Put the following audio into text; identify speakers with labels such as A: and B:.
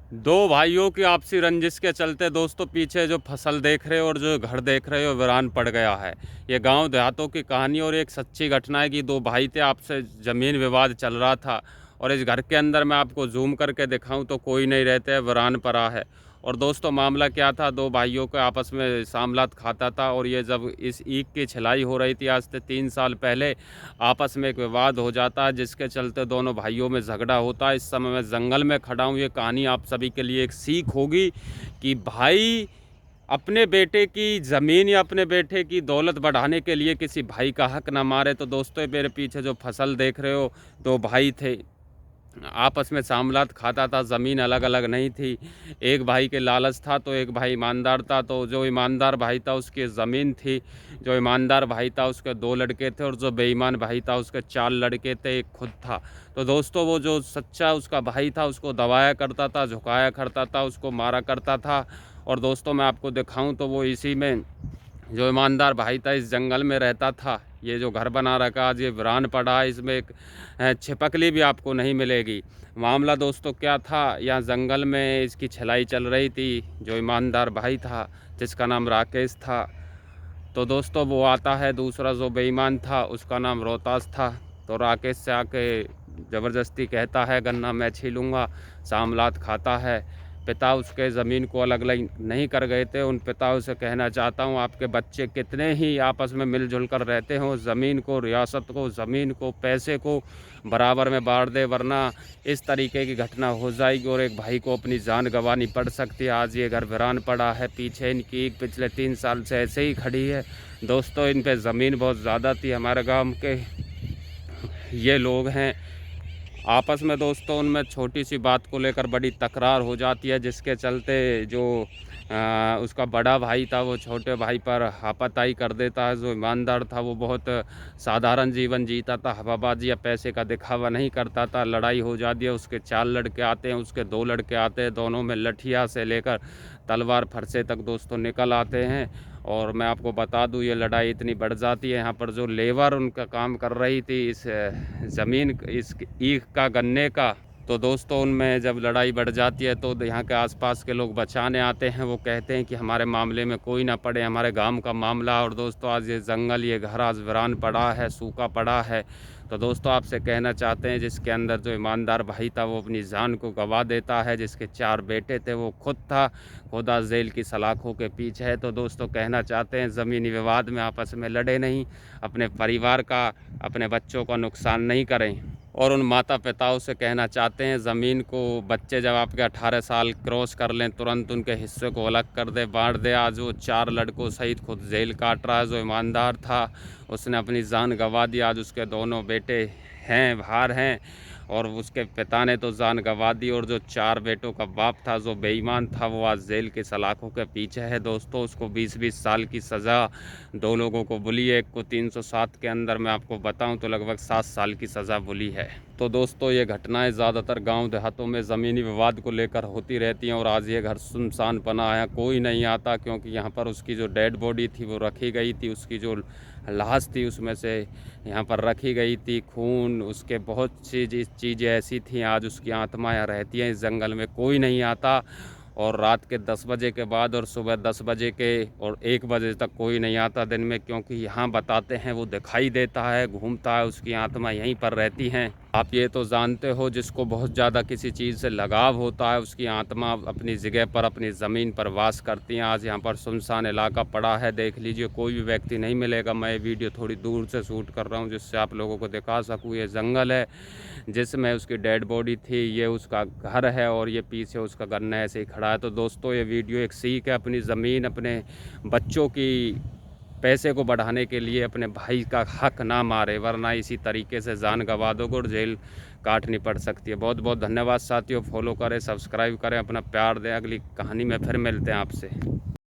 A: दो भाइयों की आपसी रंजिश के चलते दोस्तों पीछे जो फसल देख रहे हो और जो घर देख रहे हो वीरान पड़ गया है। ये गांव देहातों की कहानी और एक सच्ची घटना है कि दो भाई थे, आपसे ज़मीन विवाद चल रहा था और इस घर के अंदर मैं आपको जूम करके दिखाऊं तो कोई नहीं रहते, वीरान पड़ा है। और दोस्तों मामला क्या था, दो भाइयों के आपस में सामलात खाता था और ये जब इस ईख की छिलाई हो रही थी आज से 3 साल पहले, आपस में एक विवाद हो जाता है जिसके चलते दोनों भाइयों में झगड़ा होता है। इस समय मैं जंगल में खड़ा हूँ। ये कहानी आप सभी के लिए एक सीख होगी कि भाई अपने बेटे की ज़मीन या अपने बेटे की दौलत बढ़ाने के लिए किसी भाई का हक ना मारे। तो दोस्तों मेरे पीछे जो फसल देख रहे हो, दो भाई थे, आपस में सामलात खाता था, ज़मीन अलग अलग नहीं थी। एक भाई के लालच था तो एक भाई ईमानदार था। तो जो ईमानदार भाई था उसकी ज़मीन थी, जो ईमानदार भाई था उसके 2 लड़के थे और जो बेईमान भाई था उसके 4 लड़के थे, एक खुद था। तो दोस्तों वो जो सच्चा उसका भाई था उसको दबाया करता था, झुकाया करता था, उसको मारा करता था। और दोस्तों मैं आपको दिखाऊं तो वो इसी में जो ईमानदार भाई था इस जंगल में रहता था। ये जो घर बना रखा आज ये वीरान पड़ा है, इसमें एक छिपकली भी आपको नहीं मिलेगी। मामला दोस्तों क्या था, यहाँ जंगल में इसकी छिलाई चल रही थी। जो ईमानदार भाई था जिसका नाम राकेश था, तो दोस्तों वो आता है, दूसरा जो बेईमान था उसका नाम रोहतास था। तो राकेश से आके ज़बरदस्ती कहता है गन्ना मैं छीलूँगा, सामलात खाता है। पिता उसके ज़मीन को अलग अलग नहीं कर गए थे। उन पिताओं से कहना चाहता हूँ आपके बच्चे कितने ही आपस में मिलजुल कर रहते हों, ज़मीन को, रियासत को, ज़मीन को, पैसे को बराबर में बांट दे, वरना इस तरीके की घटना हो जाएगी और एक भाई को अपनी जान गंवानी पड़ सकती है। आज ये घर वीरान पड़ा है, पीछे इनकी पिछले 3 साल से ऐसे ही खड़ी है। दोस्तों इन पे ज़मीन बहुत ज़्यादा थी। हमारे गांव के ये लोग हैं आपस में दोस्तों, उनमें छोटी सी बात को लेकर बड़ी तकरार हो जाती है जिसके चलते जो उसका बड़ा भाई था वो छोटे भाई पर हाथापाई कर देता है। जो ईमानदार था वो बहुत साधारण जीवन जीता था, हवाबाजी या पैसे का दिखावा नहीं करता था। लड़ाई हो जाती है, उसके 4 लड़के आते हैं, उसके 2 लड़के आते हैं, दोनों में लठिया से लेकर तलवार फरसे तक दोस्तों निकल आते हैं। और मैं आपको बता दूं ये लड़ाई इतनी बढ़ जाती है, यहाँ पर जो लेबर उनका काम कर रही थी इस ज़मीन, इस ईख का, गन्ने का, तो दोस्तों उनमें जब लड़ाई बढ़ जाती है तो यहाँ के आसपास के लोग बचाने आते हैं। वो कहते हैं कि हमारे मामले में कोई ना पड़े, हमारे गांव का मामला। और दोस्तों आज ये जंगल, ये घर आज वीरान पड़ा है, सूखा पड़ा है। तो दोस्तों आपसे कहना चाहते हैं जिसके अंदर जो ईमानदार भाई था वो अपनी जान को गंवा देता है, जिसके 4 बेटे थे वो खुद था, खुदा जेल की सलाखों के पीछे है। तो दोस्तों कहना चाहते हैं ज़मीनी विवाद में आपस में लड़े नहीं, अपने परिवार का, अपने बच्चों का नुकसान नहीं करें। और उन माता पिताओं से कहना चाहते हैं ज़मीन को बच्चे जब आपके 18 साल क्रॉस कर लें तुरंत उनके हिस्से को अलग कर दे, बांट दे। आज वो 4 लड़कों सहित खुद जेल काट रहा है। जो ईमानदार था उसने अपनी जान गंवा दी, आज उसके दोनों बेटे हैं, बाहर हैं, और उसके पिता ने तो जान गंवा दी। और जो 4 बेटों का बाप था जो बेईमान था वो आज जेल के सलाखों के पीछे है। दोस्तों उसको 20-20 साल की सज़ा, 2 लोगों को बुली है, एक को 307 के अंदर मैं आपको बताऊं तो लगभग 7 साल की सज़ा बुली है। तो दोस्तों ये घटनाएं ज़्यादातर गांव देहातों में ज़मीनी विवाद को लेकर होती रहती हैं। और आज ये घर सुनसान पना है, कोई नहीं आता, क्योंकि यहाँ पर उसकी जो डेड बॉडी थी वो रखी गई थी, उसकी जो लाश थी उसमें से यहाँ पर रखी गई थी, खून, उसके बहुत सी चीज़ें ऐसी थी। आज उसकी आत्मा यहाँ रहती है इस जंगल में, कोई नहीं आता। और रात के 10 बजे के बाद और सुबह 10 बजे के और 1 बजे तक कोई नहीं आता दिन में, क्योंकि यहाँ बताते हैं वो दिखाई देता है, घूमता है, उसकी आत्मा यहीं पर रहती हैं। आप ये तो जानते हो जिसको बहुत ज़्यादा किसी चीज़ से लगाव होता है उसकी आत्मा अपनी जगह पर, अपनी ज़मीन पर वास करती हैं। आज यहाँ पर सुनसान इलाका पड़ा है, देख लीजिए, कोई भी व्यक्ति नहीं मिलेगा। मैं ये वीडियो थोड़ी दूर से शूट कर रहा हूँ जिससे आप लोगों को दिखा सकूँ। ये जंगल है जिसमें उसकी डेड बॉडी थी, ये उसका घर है और ये पीछे उसका गन्ना ऐसे ही खड़ा है। तो दोस्तों ये वीडियो एक सीख है, अपनी ज़मीन, अपने बच्चों की पैसे को बढ़ाने के लिए अपने भाई का हक ना मारे, वरना इसी तरीके से जान गंवा दोगे और जेल काटनी पड़ सकती है। बहुत बहुत धन्यवाद साथियों, फॉलो करें, सब्सक्राइब करें, अपना प्यार दें। अगली कहानी में फिर मिलते हैं आपसे।